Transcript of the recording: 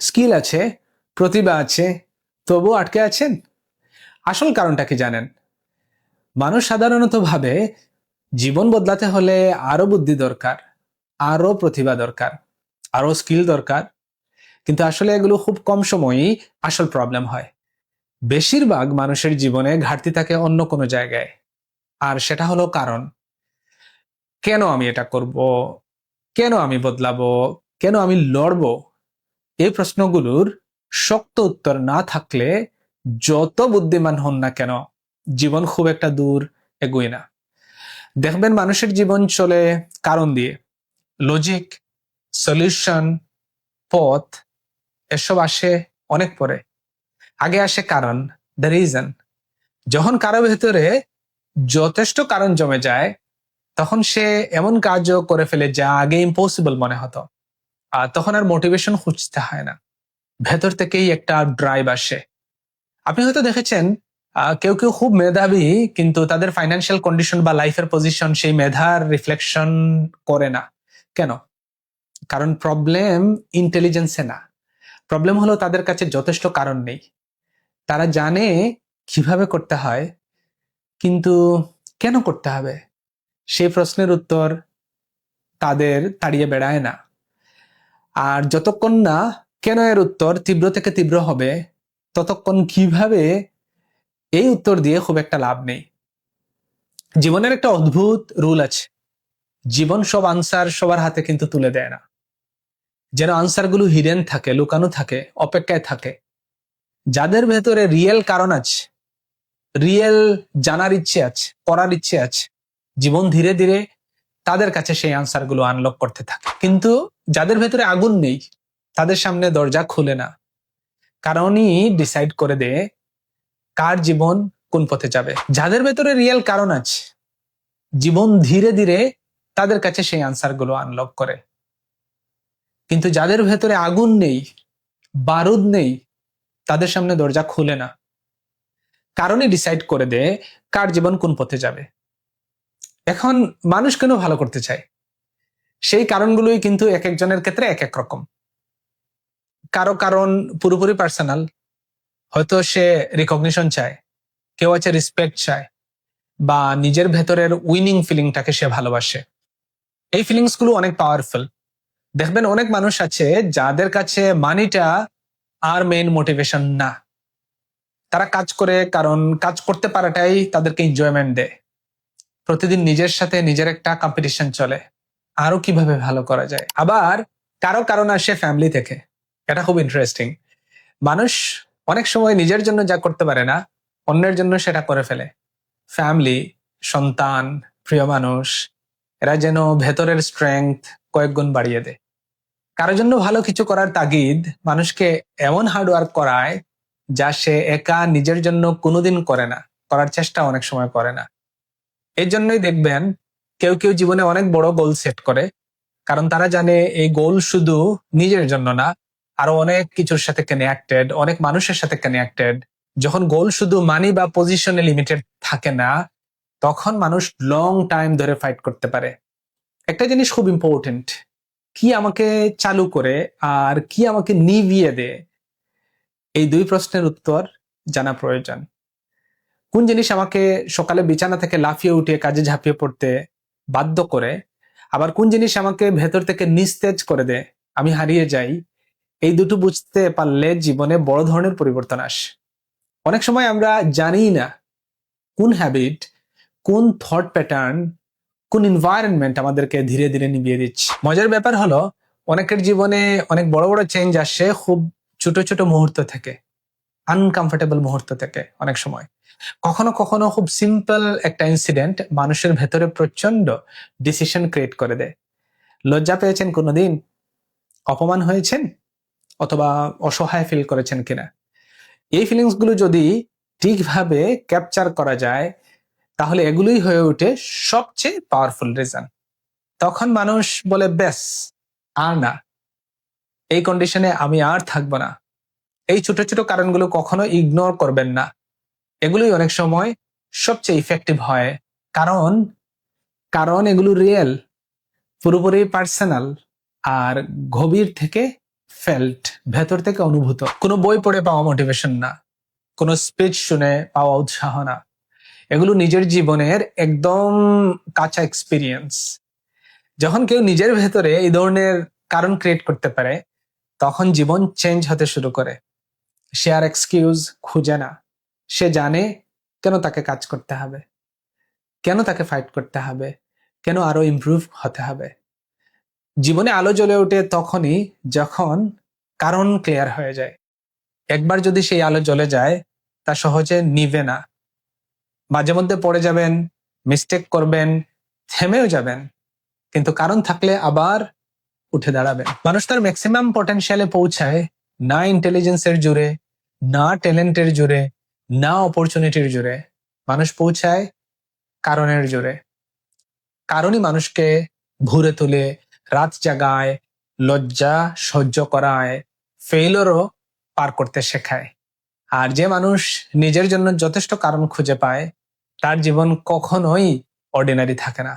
Skill আছে, প্রতিভা আছে, তবুও আটকে আছেন? আসল কারণটা কি জানেন? মানুষ সাধারণত ভাবে জীবন বদলাতে হলে আরো বুদ্ধি দরকার, আরো প্রতিভা দরকার, আরো স্কিল দরকার। কিন্তু আসলে এগুলো খুব কম সময়ই আসল প্রবলেম হয়। বেশিরভাগ মানুষের জীবনে ঘাটতি থাকে অন্য কোনো জায়গায়। আর সেটা হলো কারণ। কেন আমি এটা করব? কেন আমি বদলাবো? কেন আমি লড়বো? এই প্রশ্নগুলোর শক্ত উত্তর না থাকলে যত বুদ্ধিমান হন না কেন, জীবন খুব একটা দূর এগোয় না। দেখবেন মানুষের জীবন চলে কারণ দিয়ে। লজিক, সলিউশন, পথ এসব আসে অনেক পরে। আগে আসে কারণ, দ্য রিজন। যখন কারো ভেতরে যথেষ্ট কারণ জমে যায়, তখন সে এমন কাজও করে ফেলে যা আগে ইম্পসিবল মনে হতো। আর তখন আর মোটিভেশন খুঁজতে হয় না, ভেতর থেকেই একটা ড্রাইভ আসে। আপনি হয়তো দেখেছেন কেউ কেউ খুব মেধাবী, কিন্তু তাদের ফাইন্যান্সিয়াল কন্ডিশন বা লাইফের পজিশন সেই মেধার রিফ্লেকশন করে না। কেন? কারণ প্রবলেম ইন্টেলিজেন্সে না, প্রবলেম হলো তাদের কাছে যথেষ্ট কারণ নেই। তারা জানে কিভাবে করতে হয়, কিন্তু কেন করতে হবে সেই প্রশ্নের উত্তর তাদের তাড়িয়ে বেড়ায় না। আর যতক্ষণ না কেন এর উত্তর তীব্র থেকে তীব্র হবে, ততক্ষণ কিভাবে এই উত্তর দিয়ে খুব একটা লাভ নেই। জীবনের একটা অদ্ভুত রুল আছে, জীবন সব আনসার সবার হাতে কিন্তু তুলে দেয় না। যেন আনসারগুলো হিডেন থাকে, লুকানো থাকে, অপেক্ষায় থাকে। যাদের ভেতরে রিয়েল কারণ আছে, রিয়েল জানার ইচ্ছে আছে, করার ইচ্ছে আছে, জীবন ধীরে ধীরে তাদের কাছে সেই আনসারগুলো আনলক করতে থাকে। কিন্তু যাদের ভেতরে আগুন নেই, তাদের সামনে দরজা খুলে না। কারণই ডিসাইড করে দেয় কার জীবন কোন পথে যাবে। যাদের ভেতরে রিয়েল কারণ আছে, জীবন ধীরে ধীরে তাদের কাছে সেই আনসারগুলো আনলক করে। কিন্তু যাদের ভেতরে আগুন নেই, বারুদ নেই, তাদের সামনে দরজা খুলে না। কারণই ডিসাইড করে দেয় কার জীবন কোন পথে যাবে। এখন মানুষ কেন ভালো করতে চায়? সেই কারণগুলোই কিন্তু এক একজনের ক্ষেত্রে এক এক রকম। কারো কারণ পুরোপুরি পার্সোনাল, হয়তো সে রিকগনিশন চায়, কেউ আছে রেসপেক্ট চায়, বা নিজের ভেতরের উইনিং ফিলিংটাকে সে ভালোবাসে। এই ফিলিংস গুলো অনেক পাওয়ারফুল। দেখবেন অনেক মানুষ আছে যাদের কাছে মানিটা আর মেইন মোটিভেশন না। তারা কাজ করে কারণ কাজ করতে পারাটাই তাদেরকে এনজয়মেন্ট দেয়। প্রতিদিন নিজের সাথে নিজের একটা কম্পিটিশন চলে, আরো কিভাবে ভালো করা যায়। আবার কারো কারণ আসে ফ্যামিলি থেকে। এটা খুব ইন্টারেস্টিং। মানুষ অনেক সময় নিজের জন্য যা করতে পারে না, অন্যের জন্য সেটা করে ফেলে। ফ্যামিলি, সন্তান, প্রিয় মানুষ, এরা যেন ভেতরের স্ট্রেংথ কয়েক গুণ বাড়িয়ে দেয়। কারোর জন্য ভালো কিছু করার তাগিদ মানুষকে এমন হার্ডওয়ার্ক করায় যা সে একা নিজের জন্য কোনোদিন করে না, করার চেষ্টা অনেক সময় করে না। এই জন্যই দেখবেন কেউ কেউ জীবনে অনেক বড় গোল সেট করে, কারণ তারা জানে এই গোল শুধু নিজের জন্য না, আরো অনেক কিছুর সাথে কানেক্টেড, অনেক মানুষের সাথে কানেক্টেড। যখন গোল শুধু মানি বা পজিশনে লিমিটেড থাকে না, তখন মানুষ লং টাইম ধরে ফাইট করতে পারে। একটা জিনিস খুব ইম্পর্টেন্ট, কি আমাকে চালু করে আর কি আমাকে নিভিয়ে দেয়, এই দুই প্রশ্নের উত্তর জানা প্রয়োজন। কোন জিনিস আমাকে সকালে বিছানা থেকে লাফিয়ে উঠে কাজে ঝাঁপিয়ে পড়তে বাধ্য করে, আবার কোন জিনিস আমাকে ভেতর থেকে নিস্তেজ করে দেয়, আমি হারিয়ে যাই, এই দুটো বুঝতে পারলে জীবনে বড় ধরনের পরিবর্তন আসে। অনেক সময় আমরা জানি না কোন হ্যাবিট, কোন থট প্যাটার্ন, কোন এনভায়রনমেন্ট আমাদেরকে ধীরে ধীরে নিভিয়ে দিচ্ছে। মজার ব্যাপার হলো অনেকের জীবনে অনেক বড় বড় চেঞ্জ আসে খুব ছোট ছোট মুহূর্ত থেকে, আনকমফোর্টেবল মুহূর্ত থেকে। অনেক সময় কখনো কখনো খুব সিম্পল একটা ইনসিডেন্ট মানুষের ভেতরে প্রচন্ড ডিসিশন ক্রিয়েট করে দেয়। লজ্জা পেয়েছেন কোনোদিন? অপমান হয়েছেন? অথবা অসহায় ফিল করেছেন কিনা? এই ফিলিংস গুলো যদি ঠিকভাবে ক্যাপচার করা যায়, তাহলে এগুলোই হয়ে ওঠে সবচেয়ে পাওয়ারফুল রিজন। তখন মানুষ বলে, ব্যাস, আর না, এই কন্ডিশনে আমি আর থাকবো না। এই ছোট ছোট কারণগুলো কখনো ইগনোর করবেন না, এগুলোই অনেক সময় সবচেয়ে ইফেক্টিভ হয়। কারণ এগুলো রিয়েল, পুরোপুরি পার্সোনাল, আর গভীর থেকে ফেল্ট, ভেতর থেকে অনুভূত। কোনো বই পড়ে পাওয়া মোটিভেশন না, কোনো স্পিচ শুনে পাওয়া উৎসাহ না, এগুলো নিজের জীবনের একদম কাঁচা এক্সপিরিয়েন্স। যখন কেউ নিজের ভেতরে এই ধরনের কারণ ক্রিয়েট করতে পারে, তখন জীবন চেঞ্জ হতে শুরু করে। সে আর এক্সকিউজ খুঁজে না, সে জানে কেন তাকে কাজ করতে হবে, কেন তাকে ফাইট করতে হবে, কেন আরো ইমপ্রুভ হতে হবে। জীবনে আলো জ্বলে ওঠে তখনই যখন কারণ ক্লিয়ার হয়ে যায়। একবার যদি সেই আলো জ্বলে যায়, তা সহজে নিভে না। মাঝে মধ্যে পড়ে যাবেন, মিস্টেক করবেন, থেমেও যাবেন, কিন্তু কারণ থাকলে আবার উঠে দাঁড়াবেন। মানুষ তার ম্যাক্সিমাম পটেনশিয়ালে পৌঁছায় না ইন্টেলিজেন্সের জোরে, না ট্যালেন্টের জোরে, না অপরচুনিটির জোরে। মানুষ পৌঁছায় কারণের জোরে। কারণই মানুষকে ভুরে তুলে, রাত জাগায়, লজ্জা সহ্য করায়, ফেইলরও পার করতে শেখায়। আর যে মানুষ নিজের জন্য যথেষ্ট কারণ খুঁজে পায়, তার জীবন কখনোই অর্ডিনারি থাকে না।